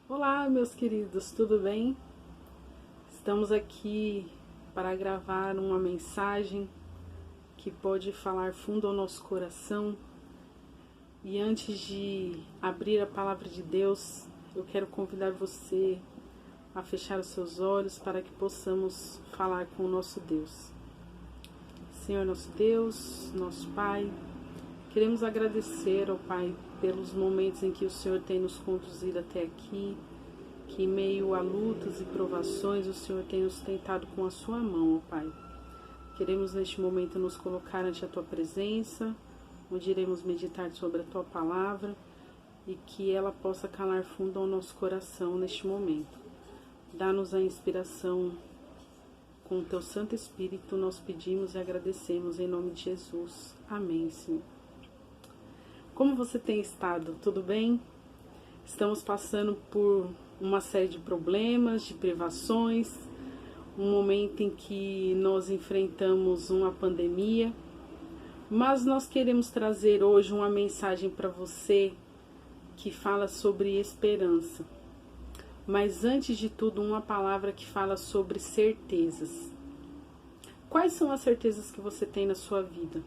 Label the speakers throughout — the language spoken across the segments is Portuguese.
Speaker 1: Olá, meus queridos, tudo bem? Estamos aqui para gravar uma mensagem que pode falar fundo ao nosso coração. E antes de abrir a palavra de Deus, eu quero convidar você a fechar os seus olhos para que possamos falar com o nosso Deus. Senhor, nosso Deus, nosso Pai, queremos agradecer ao Pai pelos momentos em que o Senhor tem nos conduzido até aqui, que em meio a lutas e provações o Senhor tem nos sustentado com a sua mão, ó Pai. Queremos neste momento nos colocar ante a Tua presença, onde iremos meditar sobre a Tua palavra e que ela possa calar fundo ao nosso coração neste momento. Dá-nos a inspiração com o Teu Santo Espírito, nós pedimos e agradecemos em nome de Jesus. Amém, Senhor. Como você tem estado? Tudo bem? Estamos passando por uma série de problemas, de privações, um momento em que nós enfrentamos uma pandemia, mas nós queremos trazer hoje uma mensagem para você que fala sobre esperança. Mas antes de tudo, uma palavra que fala sobre certezas. Quais são as certezas que você tem na sua vida?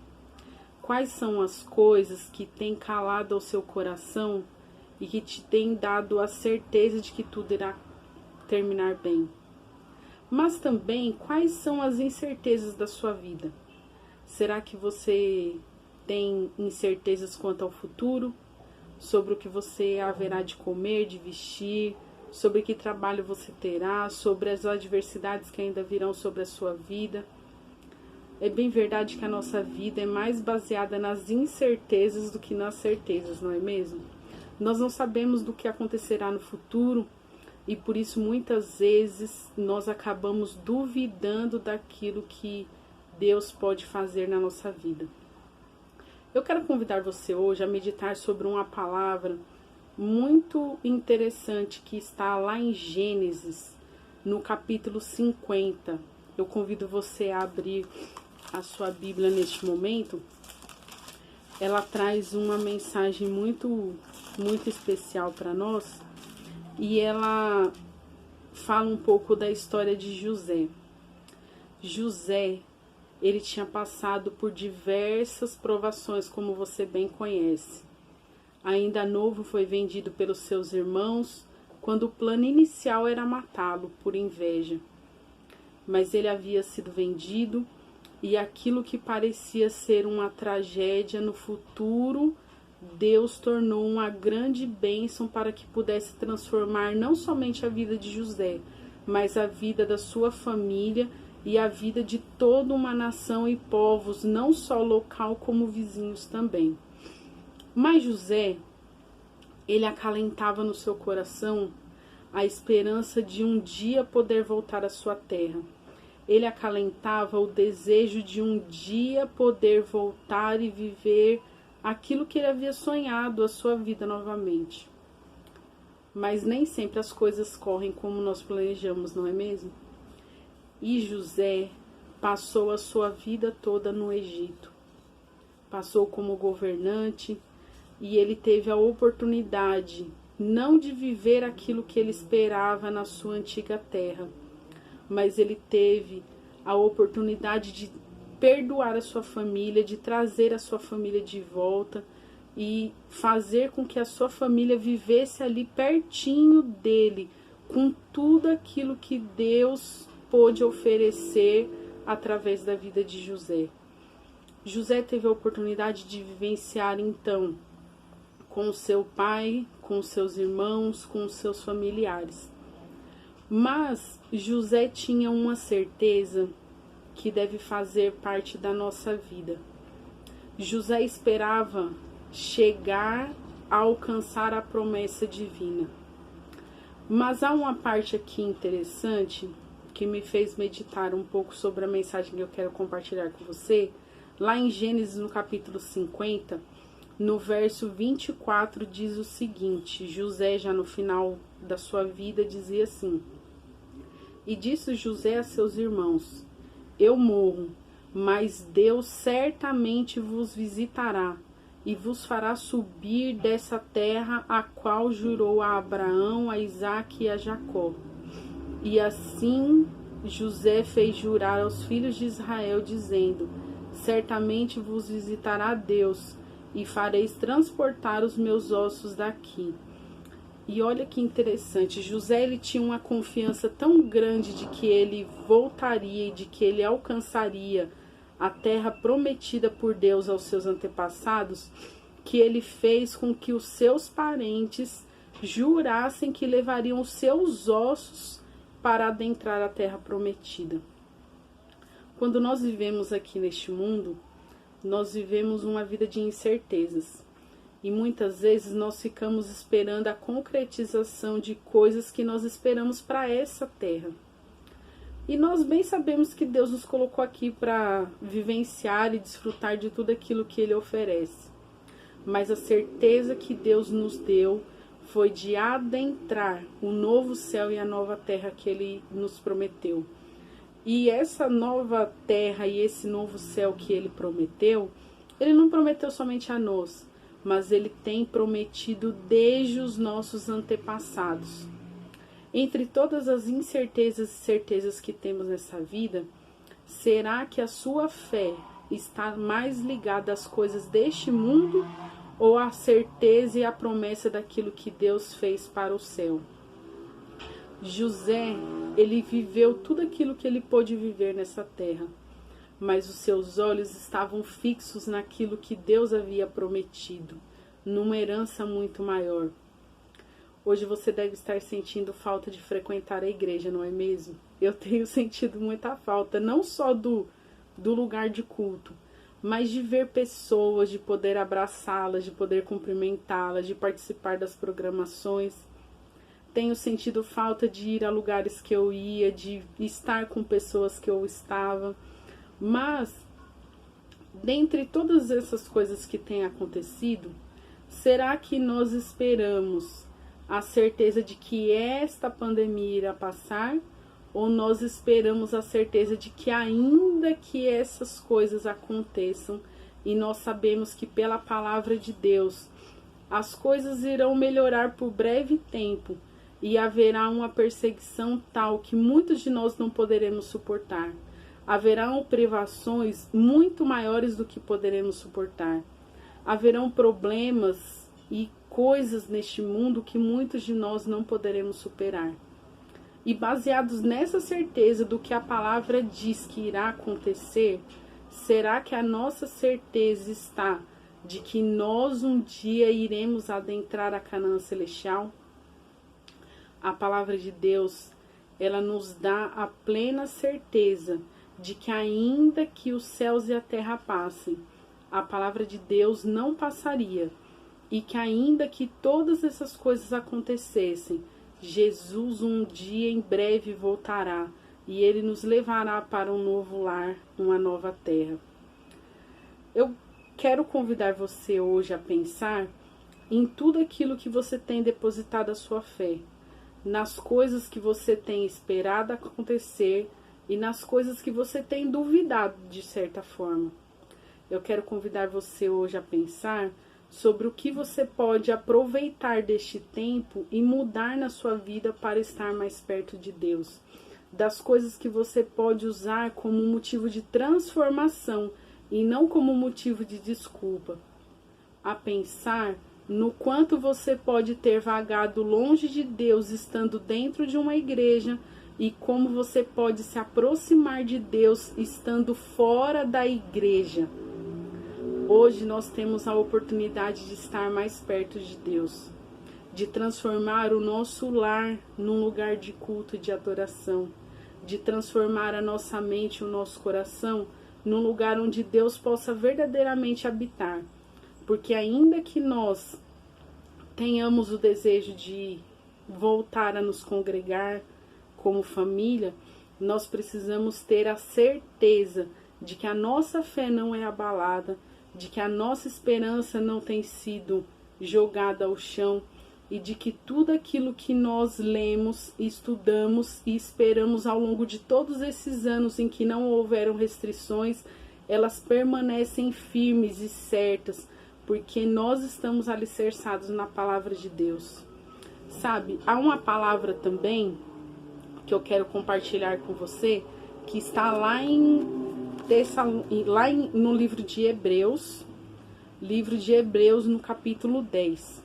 Speaker 1: Quais são as coisas que têm calado ao seu coração e que te têm dado a certeza de que tudo irá terminar bem? Mas também, quais são as incertezas da sua vida? Será que você tem incertezas quanto ao futuro? Sobre o que você haverá de comer, de vestir? Sobre que trabalho você terá? Sobre as adversidades que ainda virão sobre a sua vida? É bem verdade que a nossa vida é mais baseada nas incertezas do que nas certezas, não é mesmo? Nós não sabemos do que acontecerá no futuro e por isso muitas vezes nós acabamos duvidando daquilo que Deus pode fazer na nossa vida. Eu quero convidar você hoje a meditar sobre uma palavra muito interessante que está lá em Gênesis, no capítulo 50. Eu convido você a abrir a sua Bíblia neste momento. Ela traz uma mensagem muito especial para nós e ela fala um pouco da história de José. José, ele tinha passado por diversas provações, como você bem conhece. Ainda novo, foi vendido pelos seus irmãos, quando o plano inicial era matá-lo por inveja. Mas ele havia sido vendido e aquilo que parecia ser uma tragédia no futuro, Deus tornou uma grande bênção para que pudesse transformar não somente a vida de José, mas a vida da sua família e a vida de toda uma nação e povos, não só local como vizinhos também. Mas José, ele acalentava no seu coração a esperança de um dia poder voltar à sua terra. Ele acalentava o desejo de um dia poder voltar e viver aquilo que ele havia sonhado, a sua vida novamente. Mas nem sempre as coisas correm como nós planejamos, não é mesmo? E José passou a sua vida toda no Egito. Passou como governante e ele teve a oportunidade não de viver aquilo que ele esperava na sua antiga terra, mas ele teve a oportunidade de perdoar a sua família, de trazer a sua família de volta e fazer com que a sua família vivesse ali pertinho dele, com tudo aquilo que Deus pôde oferecer através da vida de José. José teve a oportunidade de vivenciar então com o seu pai, com os seus irmãos, com os seus familiares. Mas José tinha uma certeza que deve fazer parte da nossa vida. José esperava chegar a alcançar a promessa divina. Mas há uma parte aqui interessante que me fez meditar um pouco sobre a mensagem que eu quero compartilhar com você. Lá em Gênesis, no capítulo 50, no verso 24, diz o seguinte: José, já no final da sua vida, dizia assim: E disse José a seus irmãos: Eu morro, mas Deus certamente vos visitará, e vos fará subir dessa terra a qual jurou a Abraão, a Isaque e a Jacó. E assim José fez jurar aos filhos de Israel, dizendo: certamente vos visitará Deus, e fareis transportar os meus ossos daqui. E olha que interessante, José ele tinha uma confiança tão grande de que ele voltaria e de que ele alcançaria a terra prometida por Deus aos seus antepassados, que ele fez com que os seus parentes jurassem que levariam os seus ossos para adentrar a terra prometida. Quando nós vivemos aqui neste mundo, nós vivemos uma vida de incertezas. E muitas vezes nós ficamos esperando a concretização de coisas que nós esperamos para essa terra. E nós bem sabemos que Deus nos colocou aqui para vivenciar e desfrutar de tudo aquilo que Ele oferece. Mas a certeza que Deus nos deu foi de adentrar o novo céu e a nova terra que Ele nos prometeu. E essa nova terra e esse novo céu que Ele prometeu, Ele não prometeu somente a nós, mas Ele tem prometido desde os nossos antepassados. Entre todas as incertezas e certezas que temos nessa vida, será que a sua fé está mais ligada às coisas deste mundo ou à certeza e à promessa daquilo que Deus fez para o céu? José, ele viveu tudo aquilo que ele pôde viver nessa terra, mas os seus olhos estavam fixos naquilo que Deus havia prometido, numa herança muito maior. Hoje você deve estar sentindo falta de frequentar a igreja, não é mesmo? Eu tenho sentido muita falta, não só do lugar de culto, mas de ver pessoas, de poder abraçá-las, de poder cumprimentá-las, de participar das programações. Tenho sentido falta de ir a lugares que eu ia, de estar com pessoas que eu estava. Mas, dentre todas essas coisas que têm acontecido, será que nós esperamos a certeza de que esta pandemia irá passar? Ou nós esperamos a certeza de que ainda que essas coisas aconteçam, e nós sabemos que pela palavra de Deus, as coisas irão melhorar por breve tempo, e haverá uma perseguição tal que muitos de nós não poderemos suportar. Haverão privações muito maiores do que poderemos suportar. Haverão problemas e coisas neste mundo que muitos de nós não poderemos superar. E baseados nessa certeza do que a palavra diz que irá acontecer, será que a nossa certeza está de que nós um dia iremos adentrar a Canaã celestial? A palavra de Deus, ela nos dá a plena certeza de que ainda que os céus e a terra passem, a palavra de Deus não passaria. E que ainda que todas essas coisas acontecessem, Jesus um dia em breve voltará e Ele nos levará para um novo lar, uma nova terra. Eu quero convidar você hoje a pensar em tudo aquilo que você tem depositado a sua fé, nas coisas que você tem esperado acontecer e nas coisas que você tem duvidado de certa forma. Eu quero convidar você hoje a pensar sobre o que você pode aproveitar deste tempo e mudar na sua vida para estar mais perto de Deus. Das coisas que você pode usar como motivo de transformação e não como motivo de desculpa. A pensar no quanto você pode ter vagado longe de Deus estando dentro de uma igreja e como você pode se aproximar de Deus estando fora da igreja. Hoje nós temos a oportunidade de estar mais perto de Deus, de transformar o nosso lar num lugar de culto e de adoração, de transformar a nossa mente e o nosso coração num lugar onde Deus possa verdadeiramente habitar. Porque ainda que nós tenhamos o desejo de voltar a nos congregar como família, nós precisamos ter a certeza de que a nossa fé não é abalada, de que a nossa esperança não tem sido jogada ao chão e de que tudo aquilo que nós lemos, estudamos e esperamos ao longo de todos esses anos em que não houveram restrições, elas permanecem firmes e certas, porque nós estamos alicerçados na palavra de Deus. Sabe, há uma palavra também que eu quero compartilhar com você, que está lá no livro de Hebreus, no capítulo 10.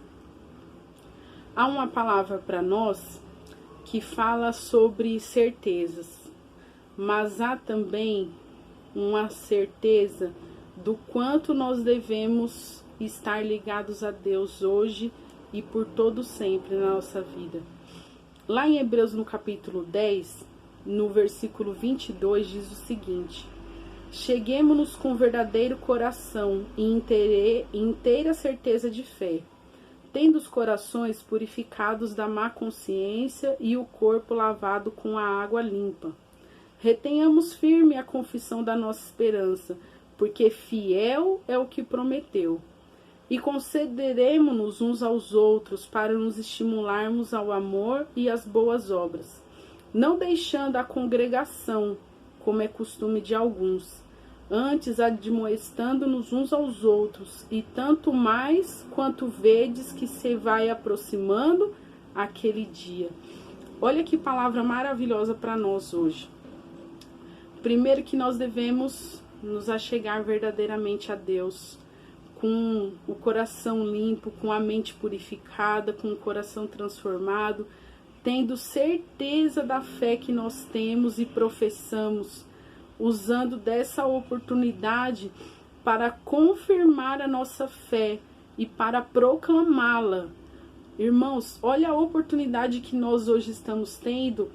Speaker 1: Há uma palavra para nós que fala sobre certezas, mas há também uma certeza do quanto nós devemos estar ligados a Deus hoje e por todo sempre na nossa vida. Lá em Hebreus, no capítulo 10, no versículo 22, diz o seguinte: cheguemo-nos com verdadeiro coração e inteira certeza de fé, tendo os corações purificados da má consciência e o corpo lavado com a água limpa. Retenhamos firme a confissão da nossa esperança, porque fiel é o que prometeu. E consideremo-nos uns aos outros para nos estimularmos ao amor e às boas obras, não deixando a congregação, como é costume de alguns, antes admoestando-nos uns aos outros, e tanto mais quanto vedes que se vai aproximando aquele dia. Olha que palavra maravilhosa para nós hoje. Primeiro, que nós devemos nos achegar verdadeiramente a Deus, com o coração limpo, com a mente purificada, com o coração transformado, tendo certeza da fé que nós temos e professamos, usando dessa oportunidade para confirmar a nossa fé e para proclamá-la. Irmãos, olha a oportunidade que nós hoje estamos tendo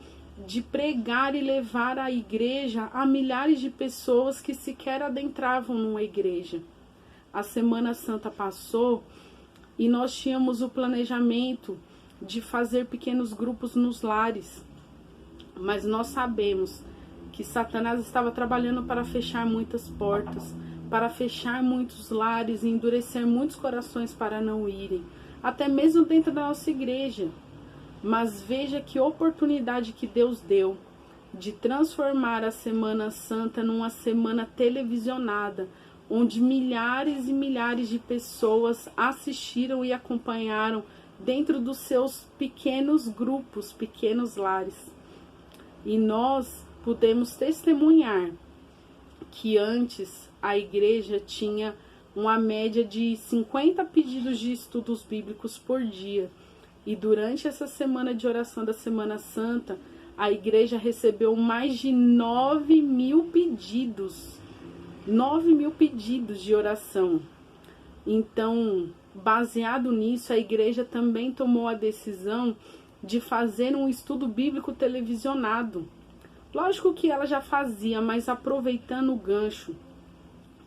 Speaker 1: de pregar e levar a igreja a milhares de pessoas que sequer adentravam numa igreja. A Semana Santa passou e nós tínhamos o planejamento de fazer pequenos grupos nos lares, mas nós sabemos que Satanás estava trabalhando para fechar muitas portas, para fechar muitos lares e endurecer muitos corações para não irem, até mesmo dentro da nossa igreja. Mas veja que oportunidade que Deus deu de transformar a Semana Santa numa semana televisionada, onde milhares e milhares de pessoas assistiram e acompanharam dentro dos seus pequenos grupos, pequenos lares. E nós pudemos testemunhar que antes a igreja tinha uma média de 50 pedidos de estudos bíblicos por dia. E durante essa semana de oração da Semana Santa, a igreja recebeu mais de 9.000 pedidos. 9.000 pedidos de oração. Então, baseado nisso, a igreja também tomou a decisão de fazer um estudo bíblico televisionado. Lógico que ela já fazia, mas aproveitando o gancho.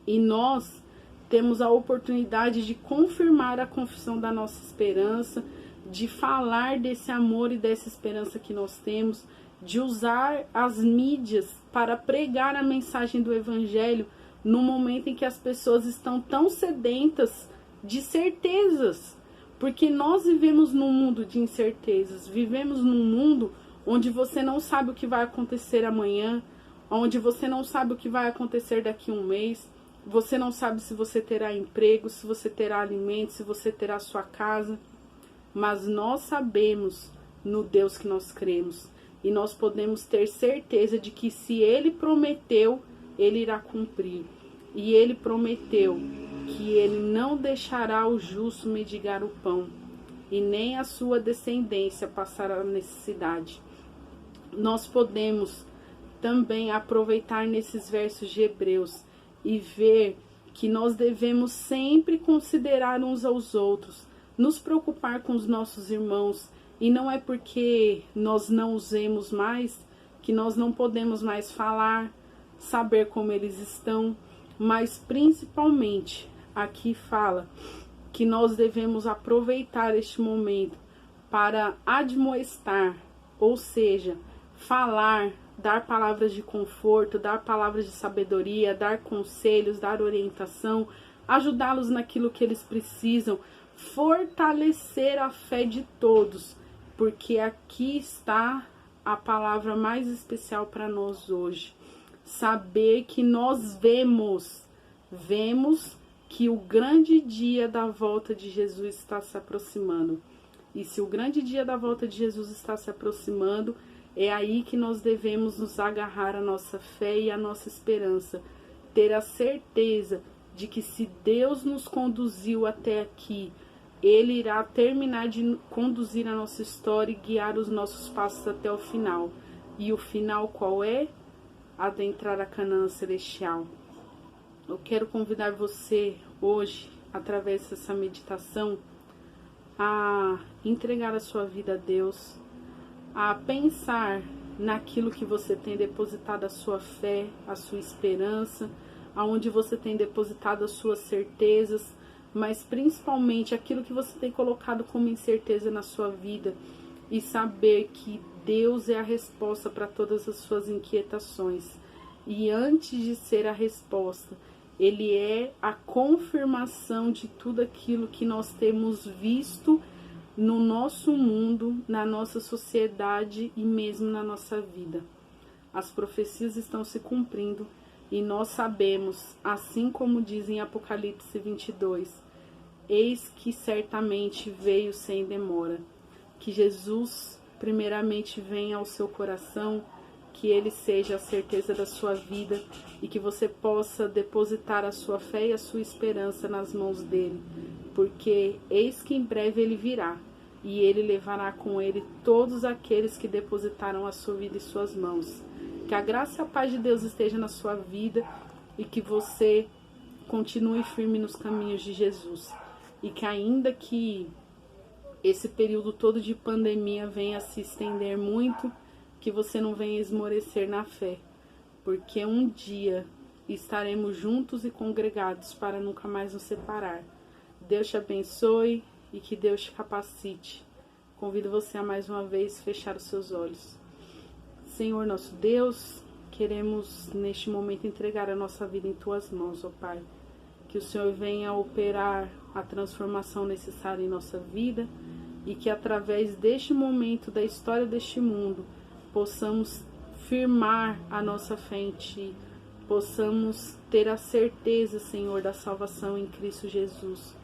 Speaker 1: E nós temos a oportunidade de confirmar a confissão da nossa esperança, de falar desse amor e dessa esperança que nós temos, de usar as mídias para pregar a mensagem do Evangelho no momento em que as pessoas estão tão sedentas de certezas. Porque nós vivemos num mundo de incertezas, vivemos num mundo onde você não sabe o que vai acontecer amanhã, onde você não sabe o que vai acontecer daqui a um mês, você não sabe se você terá emprego, se você terá alimento, se você terá sua casa. Mas nós sabemos no Deus que nós cremos. E nós podemos ter certeza de que se Ele prometeu, Ele irá cumprir. E Ele prometeu que Ele não deixará o justo mendigar o pão, e nem a sua descendência passar a necessidade. Nós podemos também aproveitar nesses versos de Hebreus e ver que nós devemos sempre considerar uns aos outros, nos preocupar com os nossos irmãos, e não é porque nós não usemos mais que nós não podemos mais falar, saber como eles estão, mas principalmente aqui fala que nós devemos aproveitar este momento para admoestar, ou seja, falar, dar palavras de conforto, dar palavras de sabedoria, dar conselhos, dar orientação, ajudá-los naquilo que eles precisam, fortalecer a fé de todos, porque aqui está a palavra mais especial para nós hoje. Saber que nós vemos que o grande dia da volta de Jesus está se aproximando. E se o grande dia da volta de Jesus está se aproximando, é aí que nós devemos nos agarrar à nossa fé e à nossa esperança. Ter a certeza de que se Deus nos conduziu até aqui, Ele irá terminar de conduzir a nossa história e guiar os nossos passos até o final. E o final qual é? Adentrar a Canaã celestial. Eu quero convidar você hoje, através dessa meditação, a entregar a sua vida a Deus, a pensar naquilo que você tem depositado a sua fé, a sua esperança, aonde você tem depositado as suas certezas, mas principalmente aquilo que você tem colocado como incerteza na sua vida, e saber que Deus é a resposta para todas as suas inquietações. E antes de ser a resposta, Ele é a confirmação de tudo aquilo que nós temos visto no nosso mundo, na nossa sociedade e mesmo na nossa vida. As profecias estão se cumprindo e nós sabemos, assim como diz em Apocalipse 22, eis que certamente veio sem demora. Que Jesus primeiramente venha ao seu coração, que Ele seja a certeza da sua vida e que você possa depositar a sua fé e a sua esperança nas mãos dEle, porque eis que em breve Ele virá e Ele levará com Ele todos aqueles que depositaram a sua vida em suas mãos. Que a graça e a paz de Deus esteja na sua vida e que você continue firme nos caminhos de Jesus. E que ainda que esse período todo de pandemia venha a se estender muito, que você não venha esmorecer na fé, porque um dia estaremos juntos e congregados para nunca mais nos separar. Deus te abençoe e que Deus te capacite. Convido você a mais uma vez fechar os seus olhos. Senhor nosso Deus, queremos neste momento entregar a nossa vida em Tuas mãos, ó Pai. Que o Senhor venha operar a transformação necessária em nossa vida e que através deste momento da história deste mundo possamos firmar a nossa fé em Ti, possamos ter a certeza, Senhor, da salvação em Cristo Jesus,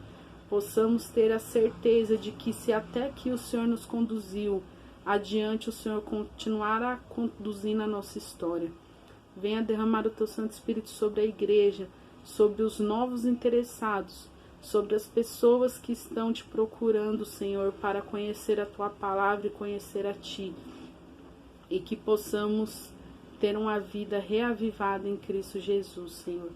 Speaker 1: possamos ter a certeza de que se até aqui o Senhor nos conduziu, adiante o Senhor continuará conduzindo a nossa história. Venha derramar o Teu Santo Espírito sobre a igreja, sobre os novos interessados, sobre as pessoas que estão Te procurando, Senhor, para conhecer a Tua palavra e conhecer a Ti. E que possamos ter uma vida reavivada em Cristo Jesus, Senhor.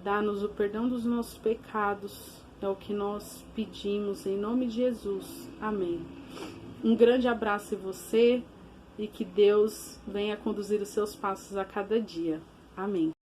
Speaker 1: Dá-nos o perdão dos nossos pecados, é o que nós pedimos em nome de Jesus. Amém. Um grande abraço em você e que Deus venha conduzir os seus passos a cada dia. Amém.